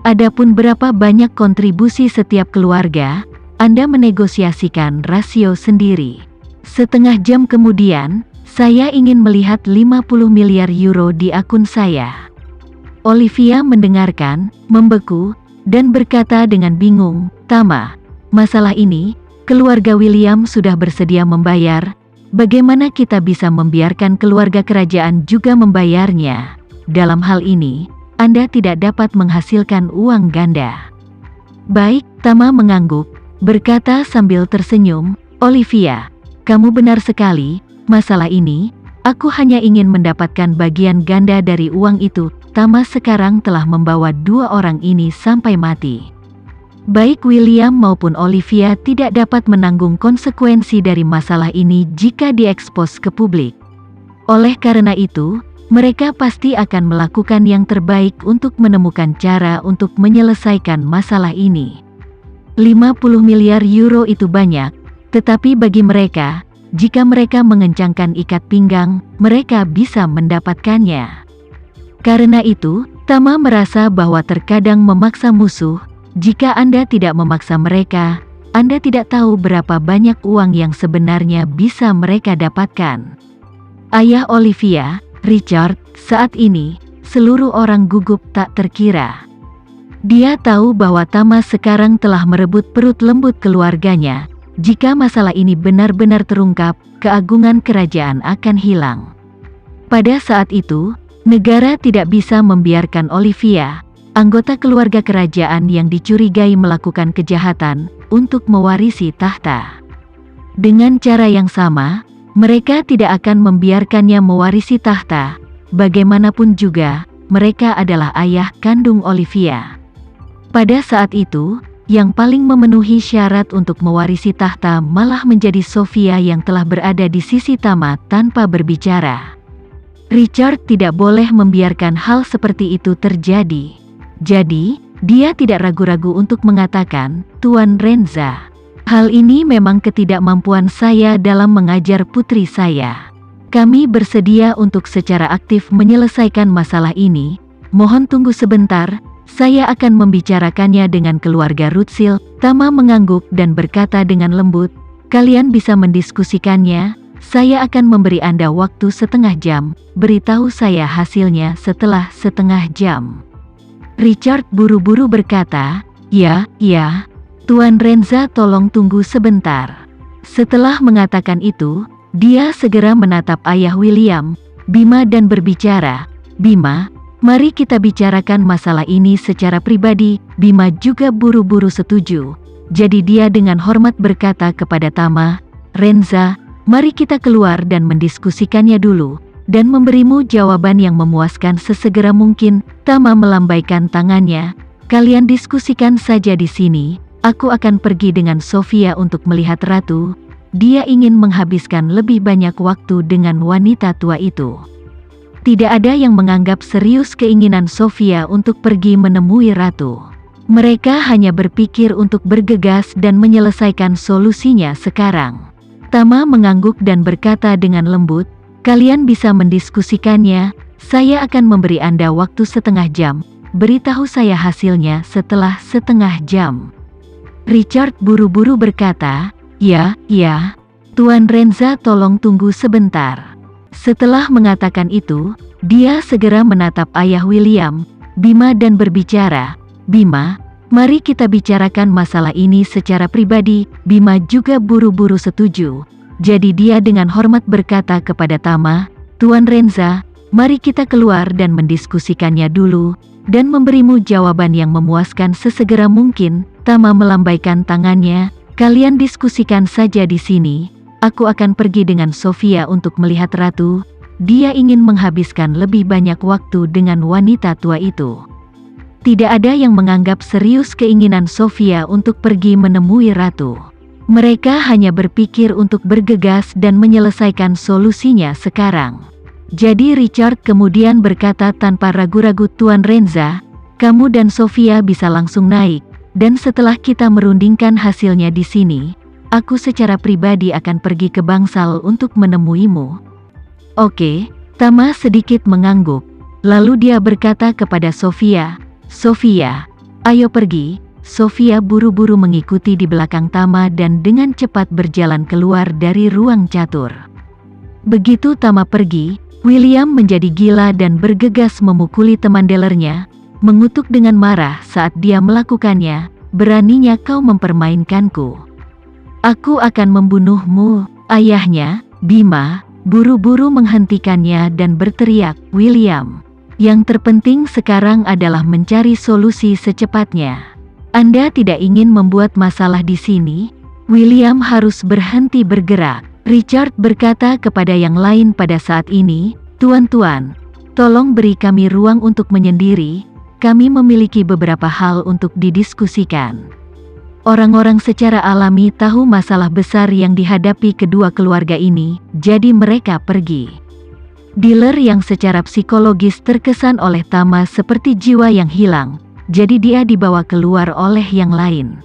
Adapun berapa banyak kontribusi setiap keluarga, Anda menegosiasikan rasio sendiri. Setengah jam kemudian, saya ingin melihat 50 miliar euro di akun saya. Olivia mendengarkan, membeku, dan berkata dengan bingung, "Tama, masalah ini, keluarga William sudah bersedia membayar. Bagaimana kita bisa membiarkan keluarga kerajaan juga membayarnya? Dalam hal ini, Anda tidak dapat menghasilkan uang ganda." "Baik," Tama mengangguk, berkata sambil tersenyum, "Olivia, kamu benar sekali, masalah ini, aku hanya ingin mendapatkan bagian ganda dari uang itu." Tama sekarang telah membawa dua orang ini sampai mati. Baik William maupun Olivia tidak dapat menanggung konsekuensi dari masalah ini jika diekspos ke publik. Oleh karena itu, mereka pasti akan melakukan yang terbaik untuk menemukan cara untuk menyelesaikan masalah ini. 50 miliar euro itu banyak, tetapi bagi mereka, jika mereka mengencangkan ikat pinggang, mereka bisa mendapatkannya. Karena itu, Tama merasa bahwa terkadang memaksa musuh. Jika Anda tidak memaksa mereka, Anda tidak tahu berapa banyak uang yang sebenarnya bisa mereka dapatkan. Ayah Olivia, Richard, saat ini, seluruh orang gugup tak terkira. Dia tahu bahwa Tama sekarang telah merebut perut lembut keluarganya. Jika masalah ini benar-benar terungkap, keagungan kerajaan akan hilang. Pada saat itu, negara tidak bisa membiarkan Olivia, anggota keluarga kerajaan yang dicurigai melakukan kejahatan, untuk mewarisi tahta. Dengan cara yang sama, mereka tidak akan membiarkannya mewarisi tahta. Bagaimanapun juga, mereka adalah ayah kandung Olivia. Pada saat itu, yang paling memenuhi syarat untuk mewarisi tahta malah menjadi Sofia yang telah berada di sisi Tama tanpa berbicara. Richard tidak boleh membiarkan hal seperti itu terjadi. Jadi, dia tidak ragu-ragu untuk mengatakan, "Tuan Renza, hal ini memang ketidakmampuan saya dalam mengajar putri saya. Kami bersedia untuk secara aktif menyelesaikan masalah ini. Mohon tunggu sebentar, saya akan membicarakannya dengan keluarga Rothschild." Tama mengangguk dan berkata dengan lembut, "Kalian bisa mendiskusikannya. Saya akan memberi Anda waktu setengah jam, beritahu saya hasilnya setelah setengah jam." Richard buru-buru berkata, "Ya, Tuan Renza, tolong tunggu sebentar." Setelah mengatakan itu, dia segera menatap ayah William, Bima, dan berbicara, "Bima, mari kita bicarakan masalah ini secara pribadi." Bima juga buru-buru setuju. Jadi dia dengan hormat berkata kepada Tama, "Renza, mari kita keluar dan mendiskusikannya dulu, dan memberimu jawaban yang memuaskan sesegera mungkin." Tama melambaikan tangannya, "Kalian diskusikan saja di sini, aku akan pergi dengan Sofia untuk melihat ratu." Dia ingin menghabiskan lebih banyak waktu dengan wanita tua itu. Tidak ada yang menganggap serius keinginan Sofia untuk pergi menemui ratu. Mereka hanya berpikir untuk bergegas dan menyelesaikan solusinya sekarang. Tama mengangguk dan berkata dengan lembut, "Kalian bisa mendiskusikannya, saya akan memberi Anda waktu setengah jam, beritahu saya hasilnya setelah setengah jam." Richard buru-buru berkata, Ya, Tuan Renza, tolong tunggu sebentar." Setelah mengatakan itu, dia segera menatap ayah William, Bima, dan berbicara, "Bima, mari kita bicarakan masalah ini secara pribadi." Bima juga buru-buru setuju. Jadi dia dengan hormat berkata kepada Tama, "Tuan Renza, mari kita keluar dan mendiskusikannya dulu, dan memberimu jawaban yang memuaskan sesegera mungkin." Tama melambaikan tangannya, "Kalian diskusikan saja di sini, aku akan pergi dengan Sofia untuk melihat ratu." Dia ingin menghabiskan lebih banyak waktu dengan wanita tua itu. Tidak ada yang menganggap serius keinginan Sofia untuk pergi menemui ratu. Mereka hanya berpikir untuk bergegas dan menyelesaikan solusinya sekarang. Jadi Richard kemudian berkata tanpa ragu-ragu, "Tuan Renza, kamu dan Sofia bisa langsung naik, dan setelah kita merundingkan hasilnya di sini, aku secara pribadi akan pergi ke Bangsal untuk menemuimu." "Oke." Tama sedikit mengangguk. Lalu dia berkata kepada Sofia, "Sofia, Ayo pergi. Sofia buru-buru mengikuti di belakang Tama dan dengan cepat berjalan keluar dari ruang catur. Begitu Tama pergi, William menjadi gila dan bergegas memukuli teman dealernya, mengutuk dengan marah saat dia melakukannya. Beraninya kau mempermainkanku. Aku akan membunuhmu. Ayahnya, Bima, buru-buru menghentikannya dan berteriak, William, yang terpenting sekarang adalah mencari solusi secepatnya. Anda tidak ingin membuat masalah di sini? William harus berhenti bergerak. Richard berkata kepada yang lain pada saat ini, Tuan-tuan, tolong beri kami ruang untuk menyendiri, kami memiliki beberapa hal untuk didiskusikan. Orang-orang secara alami tahu masalah besar yang dihadapi kedua keluarga ini, jadi mereka pergi. Dealer yang secara psikologis terkesan oleh Tama seperti jiwa yang hilang, jadi dia dibawa keluar oleh yang lain.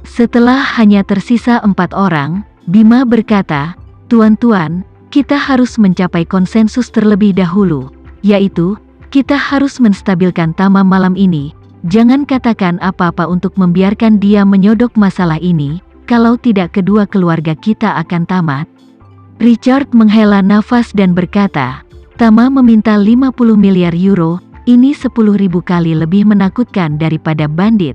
Setelah hanya tersisa 4 orang, Bima berkata, Tuan-tuan, kita harus mencapai konsensus terlebih dahulu, yaitu, kita harus menstabilkan Tama malam ini. Jangan katakan apa-apa untuk membiarkan dia menyodok masalah ini, kalau tidak kedua keluarga kita akan tamat. Richard menghela nafas dan berkata, Tama meminta 50 miliar euro, ini 10.000 kali lebih menakutkan daripada bandit.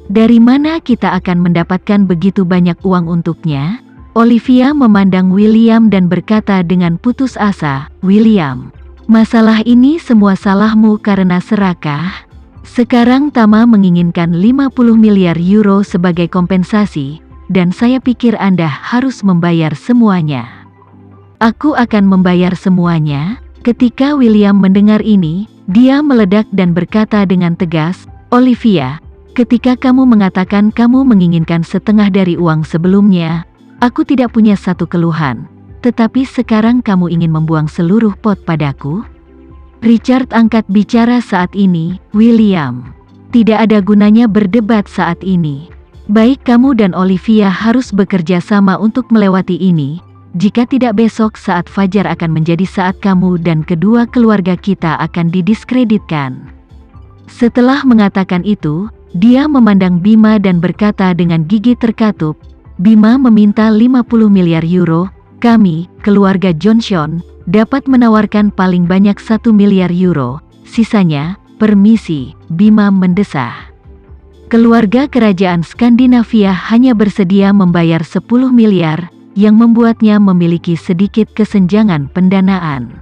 Dari mana kita akan mendapatkan begitu banyak uang untuknya? Olivia memandang William dan berkata dengan putus asa, William, masalah ini semua salahmu karena serakah. Sekarang Tama menginginkan 50 miliar euro sebagai kompensasi, dan saya pikir Anda harus membayar semuanya. Aku akan membayar semuanya. Ketika William mendengar ini, dia meledak dan berkata dengan tegas, Olivia, ketika kamu mengatakan kamu menginginkan setengah dari uang sebelumnya, aku tidak punya satu keluhan. Tetapi sekarang kamu ingin membuang seluruh pot padaku? Richard angkat bicara saat ini, William. Tidak ada gunanya berdebat saat ini. Baik kamu dan Olivia harus bekerja sama untuk melewati ini. Jika tidak besok saat fajar akan menjadi saat kamu dan kedua keluarga kita akan didiskreditkan. Setelah mengatakan itu, dia memandang Bima dan berkata dengan gigi terkatup, Bima meminta 50 miliar euro, kami, keluarga Johnson, dapat menawarkan paling banyak 1 miliar euro, sisanya, permisi, Bima mendesah. Keluarga kerajaan Skandinavia hanya bersedia membayar 10 miliar, yang membuatnya memiliki sedikit kesenjangan pendanaan.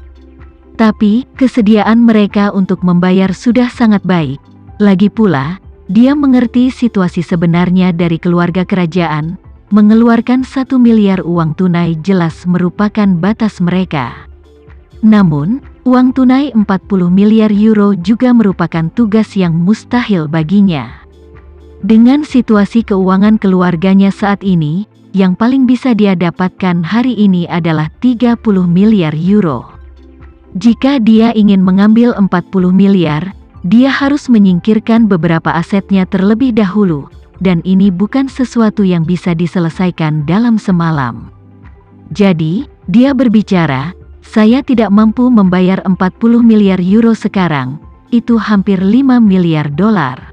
Tapi, kesediaan mereka untuk membayar sudah sangat baik. Lagi pula, dia mengerti situasi sebenarnya dari keluarga kerajaan, mengeluarkan 1 miliar uang tunai jelas merupakan batas mereka. Namun, uang tunai 40 miliar euro juga merupakan tugas yang mustahil baginya. Dengan situasi keuangan keluarganya saat ini, yang paling bisa dia dapatkan hari ini adalah 30 miliar euro. Jika dia ingin mengambil 40 miliar, dia harus menyingkirkan beberapa asetnya terlebih dahulu, dan ini bukan sesuatu yang bisa diselesaikan dalam semalam. Jadi, dia berbicara, saya tidak mampu membayar 40 miliar euro sekarang, itu hampir 5 miliar dolar.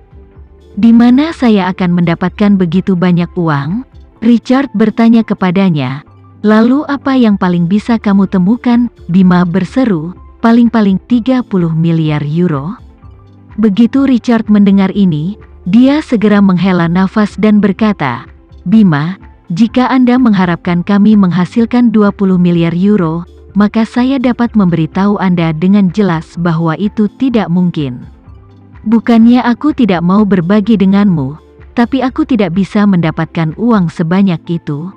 Di mana saya akan mendapatkan begitu banyak uang? Richard bertanya kepadanya, lalu apa yang paling bisa kamu temukan? Bima berseru, paling-paling 30 miliar euro. Begitu Richard mendengar ini, dia segera menghela nafas dan berkata, Bima, jika Anda mengharapkan kami menghasilkan 20 miliar euro, maka saya dapat memberitahu Anda dengan jelas bahwa itu tidak mungkin. Bukannya aku tidak mau berbagi denganmu, tapi aku tidak bisa mendapatkan uang sebanyak itu.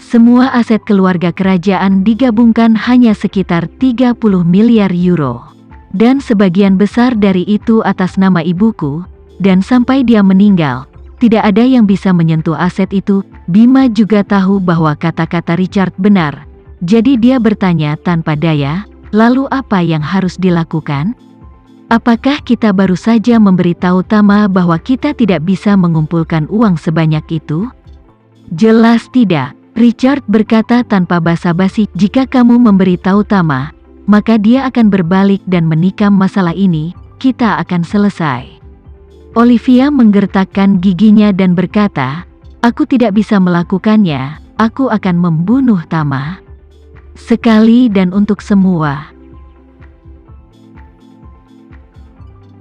Semua aset keluarga kerajaan digabungkan hanya sekitar 30 miliar euro. Dan sebagian besar dari itu atas nama ibuku, dan sampai dia meninggal, tidak ada yang bisa menyentuh aset itu. Bima juga tahu bahwa kata-kata Richard benar. Jadi dia bertanya tanpa daya, lalu apa yang harus dilakukan? Apakah kita baru saja memberitahu Tama bahwa kita tidak bisa mengumpulkan uang sebanyak itu? Jelas tidak, Richard berkata tanpa basa-basi. Jika kamu memberitahu Tama, maka dia akan berbalik dan menikam masalah ini, kita akan selesai. Olivia menggertakkan giginya dan berkata, "Aku tidak bisa melakukannya, aku akan membunuh Tama. Sekali dan untuk semua."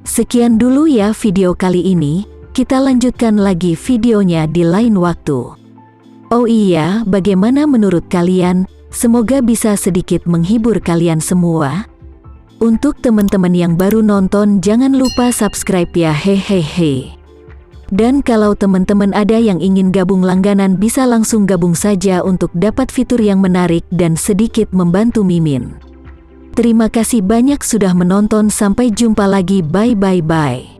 Sekian dulu ya video kali ini, kita lanjutkan lagi videonya di lain waktu. Oh iya, bagaimana menurut kalian? Semoga bisa sedikit menghibur kalian semua. Untuk teman-teman yang baru nonton, jangan lupa subscribe ya, hehehe. Dan kalau teman-teman ada yang ingin gabung langganan, bisa langsung gabung saja untuk dapat fitur yang menarik dan sedikit membantu Mimin. Terima kasih banyak sudah menonton, sampai jumpa lagi, bye bye bye.